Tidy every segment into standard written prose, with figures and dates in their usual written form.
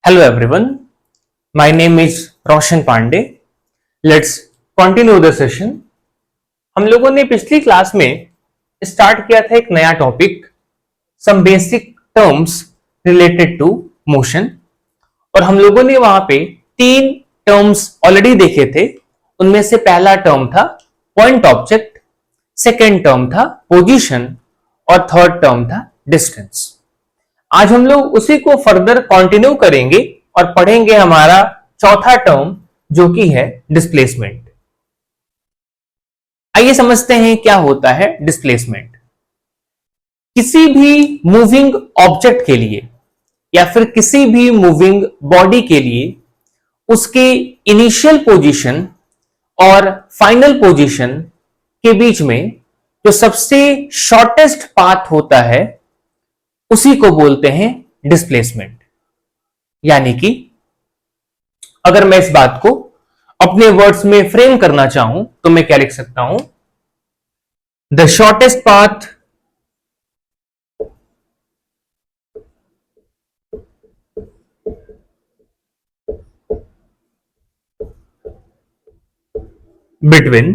Hello everyone, my name is Roshan Pandey. Let's continue the session. हम लोगों ने पिछली क्लास में स्टार्ट किया था एक नया topic, some basic terms related to motion, और हम लोगों ने वहां पे तीन टर्म्स ऑलरेडी देखे थे. उनमें से पहला टर्म था पॉइंट ऑब्जेक्ट, सेकेंड टर्म था पोजीशन और थर्ड टर्म था डिस्टेंस. आज हम लोग उसी को फर्दर कंटिन्यू करेंगे और पढ़ेंगे हमारा चौथा टर्म जो कि है डिस्प्लेसमेंट. आइए समझते हैं क्या होता है डिस्प्लेसमेंट. किसी भी मूविंग ऑब्जेक्ट के लिए या फिर किसी भी मूविंग बॉडी के लिए उसके इनिशियल पोजीशन और फाइनल पोजीशन के बीच में जो सबसे शॉर्टेस्ट पाथ होता है उसी को बोलते हैं डिस्प्लेसमेंट. यानी कि अगर मैं इस बात को अपने वर्ड्स में फ्रेम करना चाहूं तो मैं क्या लिख सकता हूं? The shortest path between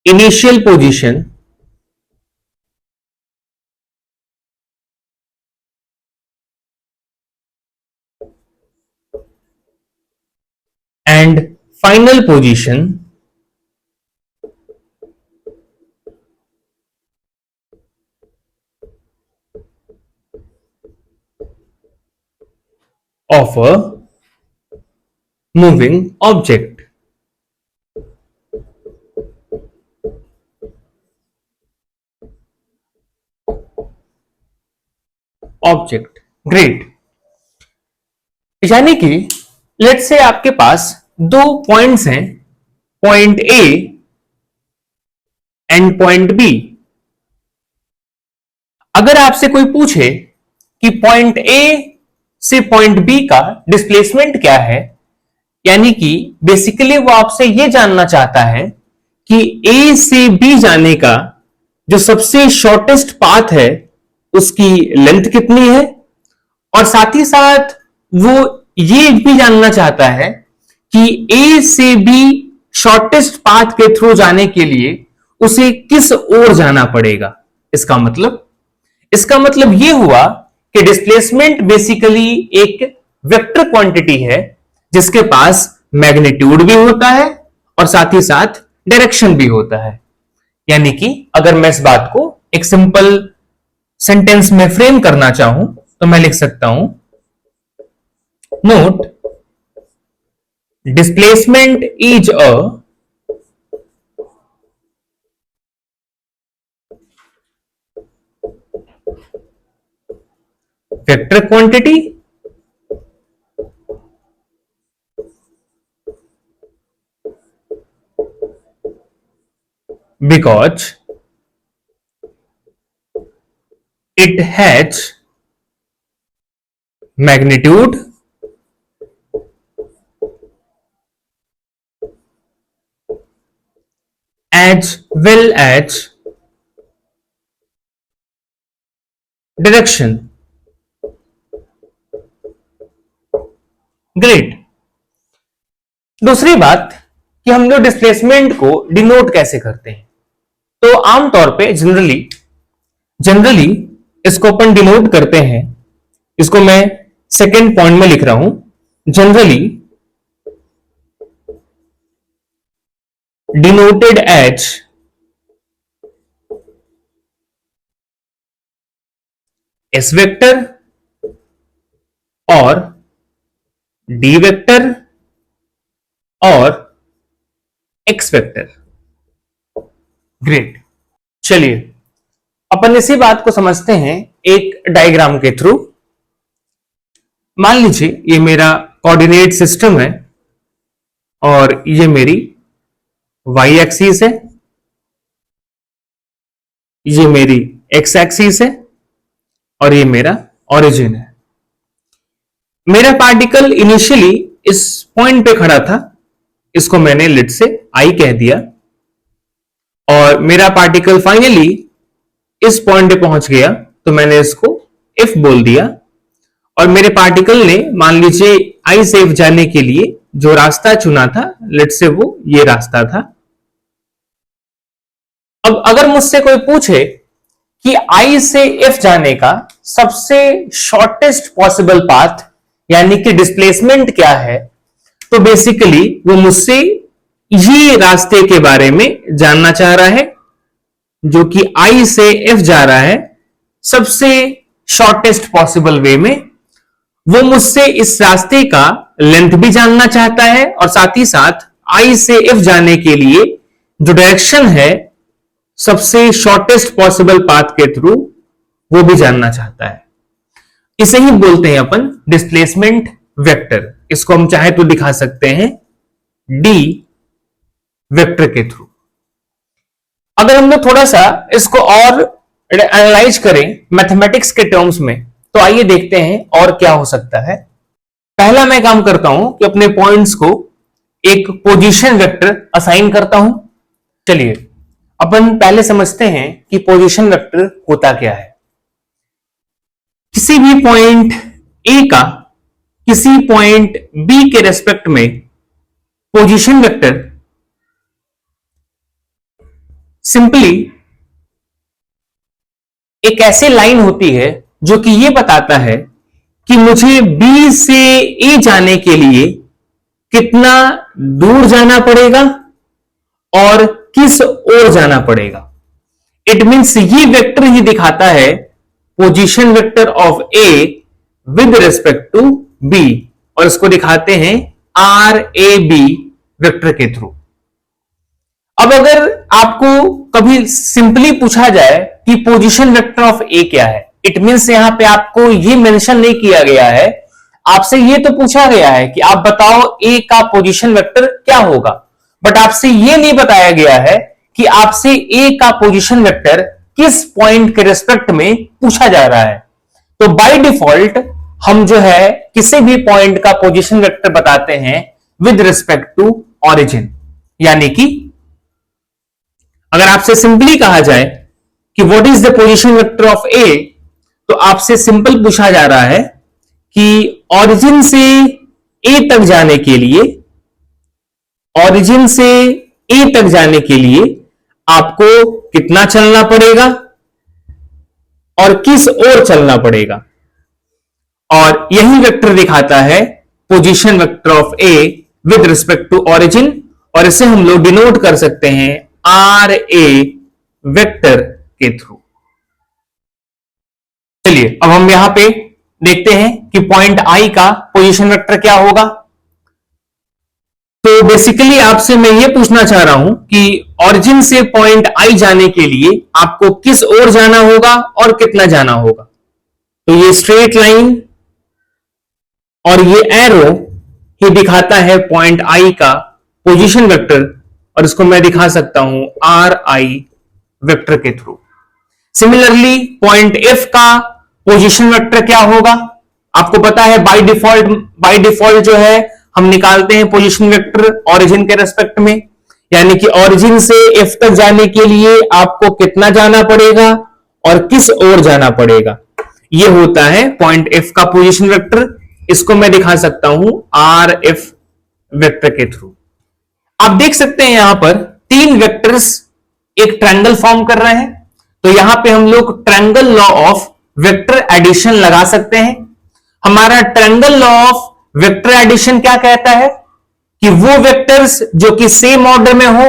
initial position and final position of a moving object. Object, great. यानी कि लेट्स से आपके पास दो पॉइंट्स हैं, point A and point B. अगर आपसे कोई पूछे कि पॉइंट ए से पॉइंट बी का डिस्प्लेसमेंट क्या है, यानी कि बेसिकली वो आपसे ये जानना चाहता है कि ए से बी जाने का जो सबसे शॉर्टेस्ट पाथ है उसकी लेंथ कितनी है, और साथ ही साथ वो ये भी जानना चाहता है कि ए से बी शॉर्टेस्ट पाथ के थ्रू जाने के लिए उसे किस ओर जाना पड़ेगा. इसका मतलब यह हुआ कि डिस्प्लेसमेंट बेसिकली एक वेक्टर क्वांटिटी है जिसके पास मैग्नीट्यूड भी होता है और साथ ही साथ डायरेक्शन भी होता है. यानी कि अगर मैं इस बात को एक सिंपल सेंटेंस में फ्रेम करना चाहूं तो मैं लिख सकता हूं, note displacement is a vector quantity because it has magnitude as well as direction. Great. दूसरी बात कि हम लोग डिस्प्लेसमेंट को डिनोट कैसे करते हैं, तो आमतौर पे जनरली इसको अपन डिनोट करते हैं, इसको मैं सेकेंड पॉइंट में लिख रहा हूं, generally denoted as S vector और डी वेक्टर और एक्स वेक्टर. ग्रेट. चलिए अपन इसी बात को समझते हैं एक डायग्राम के थ्रू. मान लीजिए ये मेरा कोऑर्डिनेट सिस्टम है और ये मेरी वाई एक्सिस है, ये मेरी एक्स एक्सिस है और ये मेरा ओरिजिन है. मेरा पार्टिकल इनिशियली इस पॉइंट पे खड़ा था, इसको मैंने लेट से आई कह दिया, और मेरा पार्टिकल फाइनली इस पॉइंट पे पहुंच गया तो मैंने इसको एफ बोल दिया और मेरे पार्टिकल ने मान लीजिए आई से एफ जाने के लिए जो रास्ता चुना था, लेट्स से वो ये रास्ता था। अब अगर मुझसे कोई पूछे कि आई से एफ जाने का सबसे शॉर्टेस्ट पॉसिबल पाथ यानी कि डिस्प्लेसमेंट क्या है, तो बेसिकली वो मुझसे ये रास्ते के बारे में जानना चाह रहा है जो कि आई से एफ जा रहा है सबसे शॉर्टेस्ट पॉसिबल वे में। वो मुझसे इस रास्ते का लेंथ भी जानना चाहता है और साथ ही साथ आई से एफ जाने के लिए जो डायरेक्शन है सबसे शॉर्टेस्ट पॉसिबल पाथ के थ्रू वो भी जानना चाहता है। इसे ही बोलते हैं अपन डिस्प्लेसमेंट वेक्टर। इसको हम चाहे तो दिखा सकते हैं डी वेक्टर के थ्रू। अगर हम लोग थोड़ा सा इसको और एनालाइज करें मैथमेटिक्स के टर्म्स में, तो आइए देखते हैं और क्या हो सकता है। पहला मैं काम करता हूं कि अपने पॉइंट्स को एक पोजीशन वेक्टर असाइन करता हूं। चलिए अपन पहले समझते हैं कि पोजीशन वेक्टर होता क्या है। किसी भी पॉइंट ए का किसी पॉइंट बी के रेस्पेक्ट में पोजीशन वेक्टर सिंपली एक ऐसी लाइन होती है जो कि यह बताता है कि मुझे बी से ए जाने के लिए कितना दूर जाना पड़ेगा और किस ओर जाना पड़ेगा। इट मींस ये वेक्टर ही दिखाता है position vector of A with respect to B, और इसको दिखाते हैं आर ए बी वेक्टर के थ्रू। अब अगर आपको कभी सिंपली पूछा जाए कि पोजीशन वेक्टर ऑफ ए क्या है, इट मींस यहां पे आपको ये मेंशन नहीं किया गया है, आपसे ये तो पूछा गया है कि आप बताओ ए का पोजीशन वेक्टर क्या होगा, बट आपसे ये नहीं बताया गया है कि आपसे ए का पोजीशन वेक्टर किस पॉइंट के रिस्पेक्ट में पूछा जा रहा है। तो बाय डिफॉल्ट हम जो है किसी भी पॉइंट का पोजीशन वेक्टर बताते हैं विद रिस्पेक्ट टू ऑरिजिन। यानी कि अगर आपसे सिंपली कहा जाए कि what is the position vector of A, तो आपसे सिंपल पूछा जा रहा है कि ऑरिजिन से ए तक जाने के लिए, ऑरिजिन से ए तक जाने के लिए आपको कितना चलना पड़ेगा और किस ओर चलना पड़ेगा, और यही वेक्टर दिखाता है position vector of A with respect to origin, और इसे हम लोग डिनोट कर सकते हैं आर ए वेक्टर के थ्रू। चलिए अब हम यहां पे देखते हैं कि पॉइंट आई का पोजीशन वेक्टर क्या होगा। तो बेसिकली आपसे मैं ये पूछना चाह रहा हूं कि ऑरिजिन से पॉइंट आई जाने के लिए आपको किस ओर जाना होगा और कितना जाना होगा। तो ये स्ट्रेट लाइन और ये एरो ही दिखाता है पॉइंट आई का पोजीशन वेक्टर, और इसको मैं दिखा सकता हूं आर आई वेक्टर के थ्रू। सिमिलरली पॉइंट एफ का पोजीशन वेक्टर क्या होगा, आपको पता है बाय डिफॉल्ट जो है हम निकालते हैं पोजीशन वेक्टर ऑरिजिन के रेस्पेक्ट में, यानी कि ऑरिजिन से एफ तक जाने के लिए आपको कितना जाना पड़ेगा और किस ओर जाना पड़ेगा। यह होता है पॉइंट एफ का पोजीशन वेक्टर। इसको मैं दिखा सकता हूं आर एफ वेक्टर के थ्रू। आप देख सकते हैं यहां पर तीन वेक्टर्स एक ट्रायंगल फॉर्म कर रहे हैं, तो यहां पे हम लोग triangle law of vector addition लगा सकते हैं। हमारा triangle law of vector addition क्या कहता है कि वो वेक्टर्स जो कि सेम ऑर्डर में हो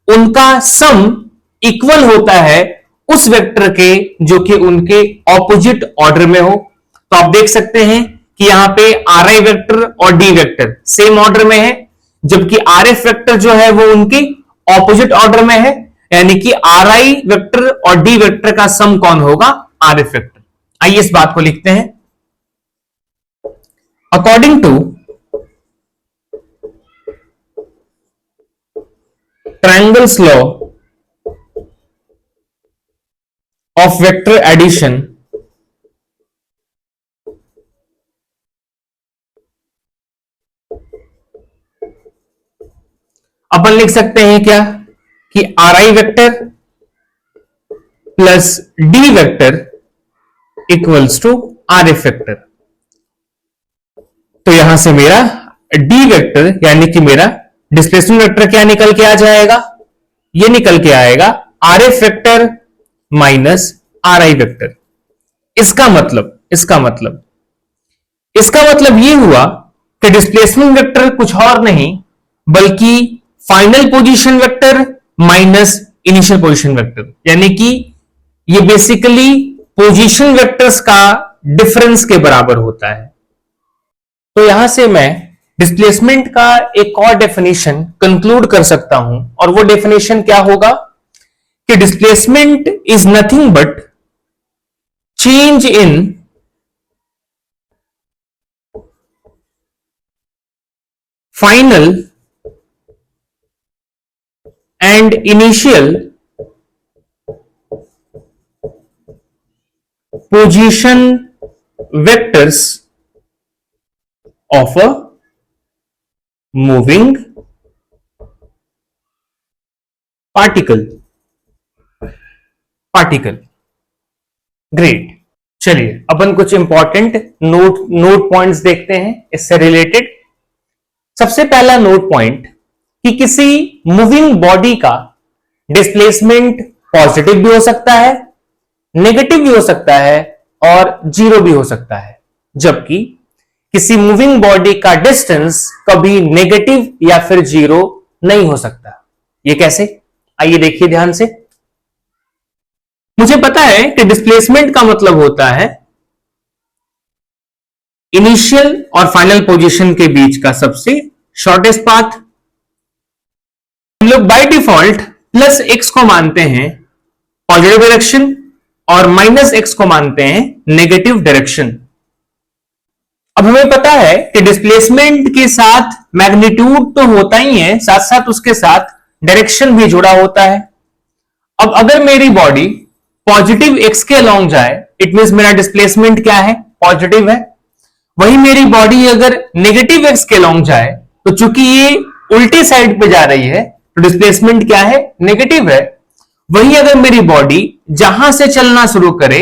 उनका सम इक्वल होता है उस वेक्टर के जो कि उनके ऑपोजिट ऑर्डर में हो। तो आप देख सकते हैं कि यहां पे आर आई वेक्टर और डी वेक्टर सेम ऑर्डर में है, जबकि आर एफ वेक्टर जो है वो उनकी ऑपोजिट ऑर्डर में है, यानी कि आर आई वेक्टर और डी वेक्टर का सम कौन होगा, आर एफ वेक्टर। आइए इस बात को लिखते हैं। According to triangles law of vector addition, अपन लिख सकते हैं क्या कि R I vector plus D vector equals to R F vector. तो यहां से मेरा डी वेक्टर यानी कि मेरा डिस्प्लेसमेंट वेक्टर क्या निकल के आ जाएगा, ये निकल के आएगा are F vector minus are I vector. इसका मतलब ये हुआ कि डिस्प्लेसमेंट वेक्टर कुछ और नहीं बल्कि final position vector minus initial position vector, यानी कि ये बेसिकली पोजीशन वेक्टर्स का डिफरेंस के बराबर होता है। तो यहां से मैं डिस्प्लेसमेंट का एक और डेफिनेशन कंक्लूड कर सकता हूं, और वो डेफिनेशन क्या होगा कि displacement is nothing but change in final and initial position vectors of a moving particle. Great. चलिए अपन कुछ इंपॉर्टेंट नोट पॉइंट्स देखते हैं इससे रिलेटेड। सबसे पहला नोट पॉइंट कि किसी मूविंग बॉडी का डिस्प्लेसमेंट पॉजिटिव भी हो सकता है, नेगेटिव भी हो सकता है और जीरो भी हो सकता है, जबकि किसी मूविंग बॉडी का डिस्टेंस कभी नेगेटिव या फिर जीरो नहीं हो सकता। ये कैसे, आइए देखिए ध्यान से। मुझे पता है कि डिस्प्लेसमेंट का मतलब होता है इनिशियल और फाइनल पोजीशन के बीच का सबसे शॉर्टेस्ट पाथ। हम लोग बाय डिफॉल्ट प्लस एक्स को मानते हैं पॉजिटिव डायरेक्शन और माइनस एक्स को मानते हैं नेगेटिव डायरेक्शन। अब हमें पता है कि डिस्प्लेसमेंट के साथ मैग्नीट्यूड तो होता ही है, साथ साथ उसके साथ डायरेक्शन भी जुड़ा होता है। अब अगर मेरी बॉडी पॉजिटिव एक्स के अलोंग जाए, इट मींस मेरा डिस्प्लेसमेंट क्या है, पॉजिटिव है। वही मेरी बॉडी अगर नेगेटिव एक्स के अलोंग जाए, तो चूंकि ये उल्टी साइड पे जा रही है तो डिस्प्लेसमेंट क्या है, नेगेटिव है। वही अगर मेरी बॉडी जहां से चलना शुरू करे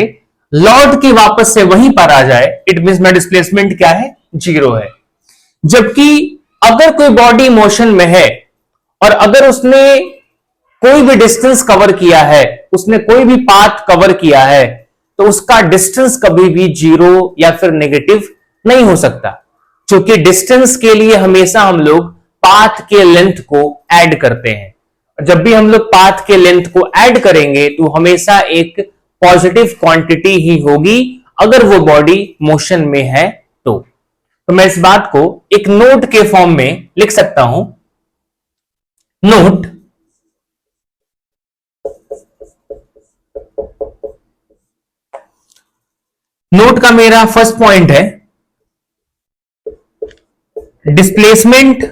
लौट के वापस से वहीं पर आ जाए, इट मींस मेरा डिस्प्लेसमेंट क्या है, जीरो है। जबकि अगर कोई बॉडी मोशन में है और अगर उसने कोई भी डिस्टेंस कवर किया है, उसने कोई भी पाथ कवर किया है, तो उसका डिस्टेंस कभी भी जीरो या फिर नेगेटिव नहीं हो सकता, क्योंकि डिस्टेंस के लिए हमेशा हम लोग पाथ के लेंथ को ऐड करते हैं। जब भी हम लोग पाथ के लेंथ को ऐड करेंगे तो हमेशा एक पॉजिटिव क्वांटिटी ही होगी अगर वो बॉडी मोशन में है तो मैं इस बात को एक नोट के फॉर्म में लिख सकता हूं। नोट का मेरा फर्स्ट पॉइंट है displacement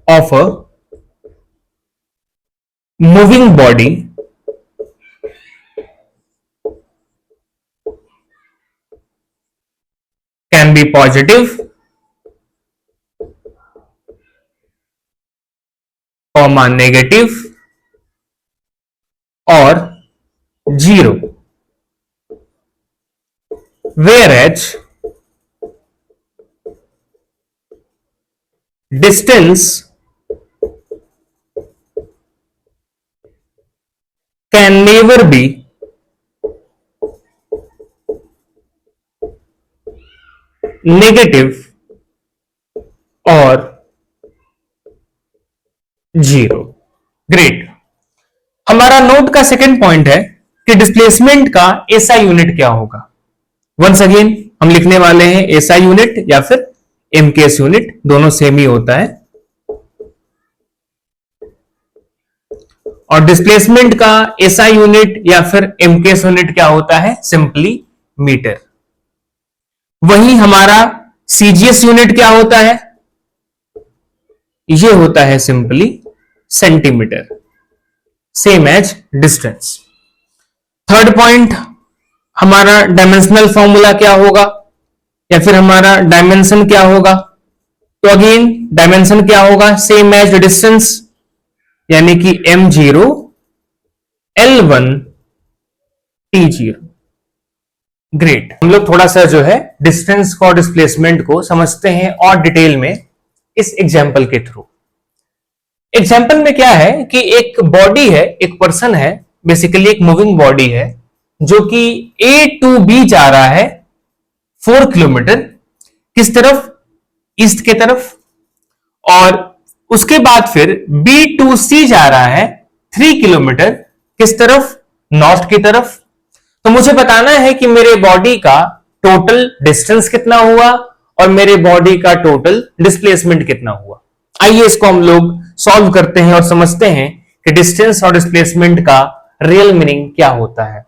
of a moving body can be positive comma negative और zero, whereas distance can never be negative और जीरो। ग्रेट। हमारा नोट का सेकंड पॉइंट है कि डिस्प्लेसमेंट का एसआई यूनिट क्या होगा। वंस अगेन हम लिखने वाले हैं एसआई यूनिट या फिर एमकेएस यूनिट, दोनों सेम ही होता है। और डिस्प्लेसमेंट का एसआई यूनिट या फिर एमकेएस यूनिट क्या होता है, सिंपली मीटर। वही हमारा सीजीएस यूनिट क्या होता है, ये होता है simply centimetre, same as distance. Third point, हमारा डायमेंशनल फॉर्मूला क्या होगा या फिर हमारा डायमेंशन क्या होगा। तो अगेन डायमेंशन क्या होगा, सेम एज डिस्टेंस, यानी कि m0 L1 T0। ग्रेट। हम लोग थोड़ा सा जो है डिस्टेंस को और डिस्प्लेसमेंट को समझते हैं और डिटेल में इस एग्जाम्पल के थ्रू। एग्जाम्पल में क्या है कि एक बॉडी है, एक पर्सन है, बेसिकली एक मूविंग बॉडी है जो कि A टू B जा रहा है 4 किलोमीटर। किस तरफ? ईस्ट के तरफ। और उसके बाद फिर B टू C जा रहा है 3 किलोमीटर। किस तरफ? नॉर्थ की तरफ। तो मुझे बताना है कि मेरे बॉडी का टोटल डिस्टेंस कितना हुआ और मेरे बॉडी का टोटल डिस्प्लेसमेंट कितना हुआ। आइए इसको हम लोग सॉल्व करते हैं और समझते हैं कि डिस्टेंस और डिस्प्लेसमेंट का रियल मीनिंग क्या होता है।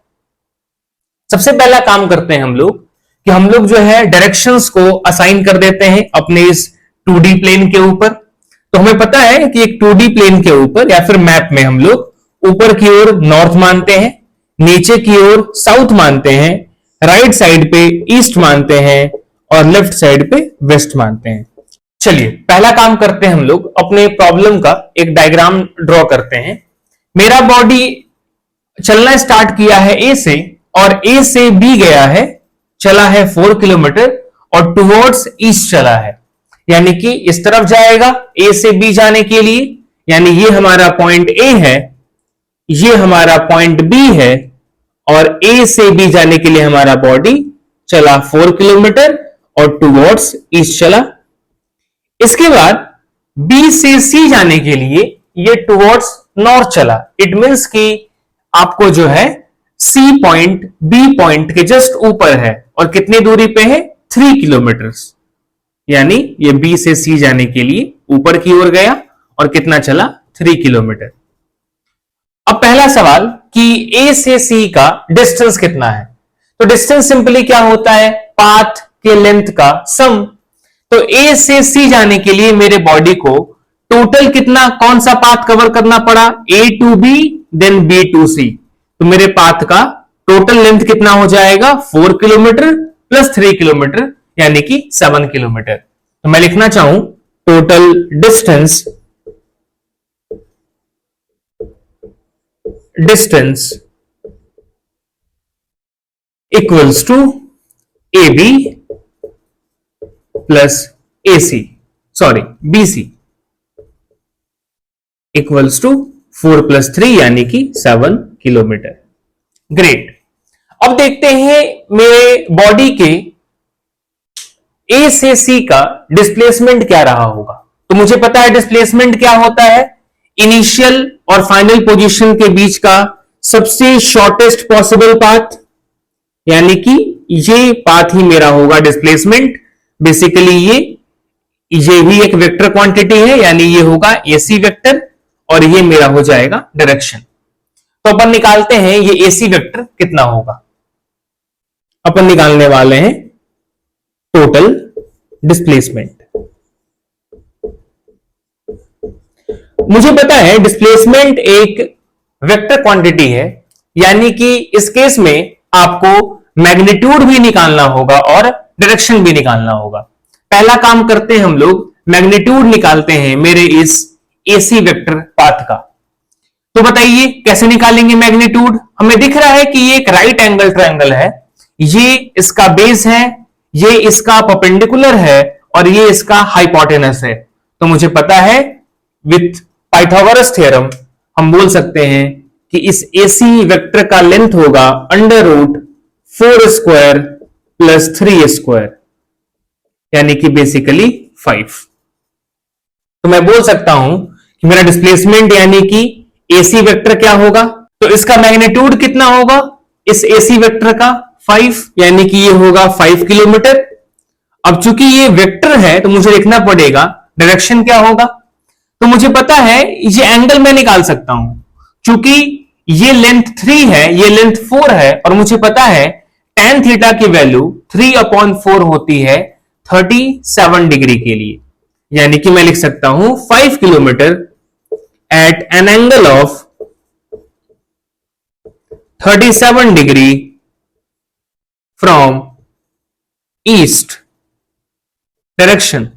सबसे पहला काम करते हैं हम लोग कि हम लोग जो है डायरेक्शंस को असाइन कर देते हैं अपने इस 2D प्लेन के ऊपर। तो हमें पता है कि एक 2D प्लेन के ऊपर या फिर मैप में हम लोग ऊपर की ओर नॉर्थ मानते हैं, नीचे की ओर साउथ मानते हैं, राइट साइड पे ईस्ट मानते हैं और लेफ्ट साइड पे वेस्ट मानते हैं। चलिए पहला काम करते हैं, हम लोग अपने प्रॉब्लम का एक डायग्राम ड्रॉ करते हैं। मेरा बॉडी चलना स्टार्ट किया है ए से और ए से बी गया है, चला है 4 किलोमीटर और टुवर्ड्स ईस्ट चला है, यानी कि इस तरफ जाएगा ए से बी जाने के लिए। यानी ये हमारा पॉइंट ए है, ये हमारा पॉइंट बी है और ए से बी जाने के लिए हमारा बॉडी चला 4 किलोमीटर और टुवर्ड्स ईस्ट चला। इसके बाद बी से सी जाने के लिए ये टुवर्ड्स नॉर्थ चला। इट मींस कि आपको जो है सी पॉइंट बी पॉइंट के जस्ट ऊपर है और कितनी दूरी पे है? 3 किलोमीटर। यानी ये बी से सी जाने के लिए ऊपर की ओर गया और कितना चला? 3 किलोमीटर। अब पहला सवाल कि ए से सी का डिस्टेंस कितना है। तो डिस्टेंस सिंपली क्या होता है? पाथ के लेंथ का सम। तो ए से सी जाने के लिए मेरे बॉडी को टोटल कितना, कौन सा पाथ कवर करना पड़ा? A to B then B to C. तो मेरे पाथ का टोटल लेंथ कितना हो जाएगा? 4 किलोमीटर प्लस 3 किलोमीटर यानी कि 7 किलोमीटर। तो मैं लिखना चाहूं total distance equals to A B plus A C, sorry B C, equals to 4 plus 3 यानी कि 7 किलोमीटर। ग्रेट। अब देखते हैं मेरे बॉडी के ए से सी का डिस्प्लेसमेंट क्या रहा होगा। तो मुझे पता है डिस्प्लेसमेंट क्या होता है? इनिशियल और फाइनल पोजीशन के बीच का सबसे शॉर्टेस्ट पॉसिबल पाथ, यानी कि ये पाथ ही मेरा होगा डिस्प्लेसमेंट। बेसिकली ये भी एक वेक्टर क्वांटिटी है, यानी ये होगा एसी वेक्टर और ये मेरा हो जाएगा डायरेक्शन। तो अपन निकालते हैं ये एसी वेक्टर कितना होगा। अपन निकालने वाले हैं टोटल डिस्प्लेसमेंट। मुझे पता है डिस्प्लेसमेंट एक वेक्टर क्वांटिटी है, यानी कि इस केस में आपको मैग्नीट्यूड भी निकालना होगा और डायरेक्शन भी निकालना होगा। पहला काम करते हैं हम लोग मैग्नीट्यूड निकालते हैं मेरे इस एसी वेक्टर पाथ का। तो बताइए कैसे निकालेंगे मैग्नीट्यूड। हमें दिख रहा है कि ये एक राइट एंगल ट्रायंगल है, ये इसका बेस है, ये इसका परपेंडिकुलर है और ये इसका हाइपोटेनस है। तो मुझे पता है विथ पाइथागोरस थ्योरम हम बोल सकते हैं कि इस एसी वेक्टर का लेंथ होगा under root 4 square plus 3 square, यानी कि बेसिकली 5। तो मैं बोल सकता हूं कि मेरा डिस्प्लेसमेंट यानी कि एसी वेक्टर क्या होगा। तो इसका मैग्नीट्यूड कितना होगा इस एसी वेक्टर का? 5, यानी कि ये होगा 5 किलोमीटर। अब चूंकि ये वेक्टर है तो मुझे लिखना पड़ेगा डायरेक्शन क्या होगा। तो मुझे पता है ये एंगल मैं निकाल सकता हूं, चूंकि ये लेंथ 3 है, ये लेंथ 4 है और मुझे पता है tan थीटा की वैल्यू 3/4 होती है 37 डिग्री के लिए। यानी कि मैं लिख सकता हूं 5 kilometre at an angle of 37 degree from east direction.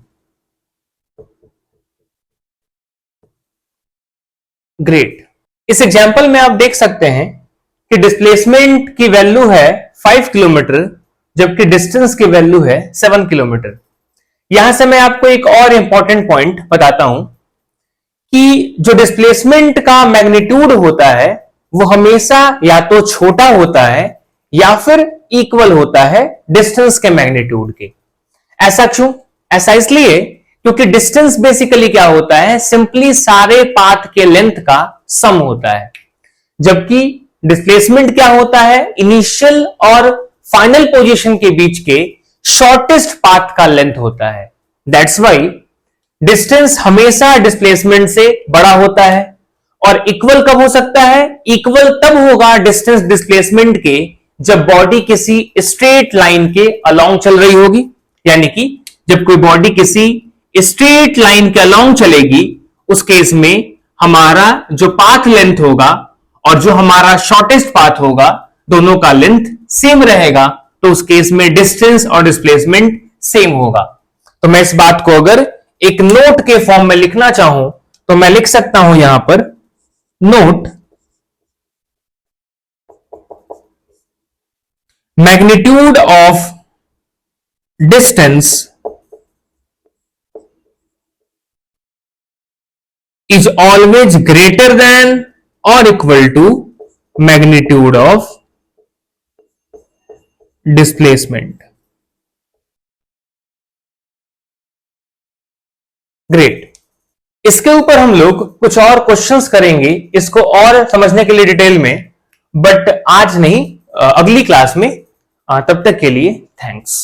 Great. इस एग्जाम्पल में आप देख सकते हैं कि डिस्प्लेसमेंट की वैल्यू है 5 किलोमीटर जबकि डिस्टेंस की वैल्यू है 7 किलोमीटर। यहां से मैं आपको एक और इंपॉर्टेंट पॉइंट बताता हूं कि जो डिस्प्लेसमेंट का मैग्नीट्यूड होता है वो हमेशा या तो छोटा होता है या फिर इक्वल होता है डिस्टेंस के मैग्नीट्यूड के। ऐसा क्यों? ऐसा इसलिए क्योंकि डिस्टेंस बेसिकली क्या होता है, सिंपली सारे पाथ के लेंथ का सम होता है, जबकि डिस्प्लेसमेंट क्या होता है, इनिशियल और फाइनल पोजीशन के बीच के शॉर्टेस्ट पाथ का लेंथ होता है। दैट्स वाई डिस्टेंस हमेशा डिस्प्लेसमेंट से बड़ा होता है। और इक्वल कब हो सकता है? इक्वल तब होगा डिस्टेंस डिस्प्लेसमेंट के जब बॉडी किसी स्ट्रेट लाइन के अलोंग चल रही होगी, यानी कि जब कोई बॉडी किसी स्ट्रेट लाइन के अलोंग चलेगी, उस केस में हमारा जो पाथ लेंथ होगा और जो हमारा शॉर्टेस्ट पाथ होगा, दोनों का लेंथ सेम रहेगा, तो उस केस में डिस्टेंस और डिस्प्लेसमेंट सेम होगा। तो मैं इस बात को अगर एक नोट के फॉर्म में लिखना चाहूं तो मैं लिख सकता हूं यहां पर note magnitude of distance is always greater than or equal to magnitude of displacement. Great. इसके ऊपर हम लोग कुछ और क्वेश्चंस करेंगे इसको और समझने के लिए डिटेल में, बट आज नहीं, अगली क्लास में। तब तक के लिए थैंक्स।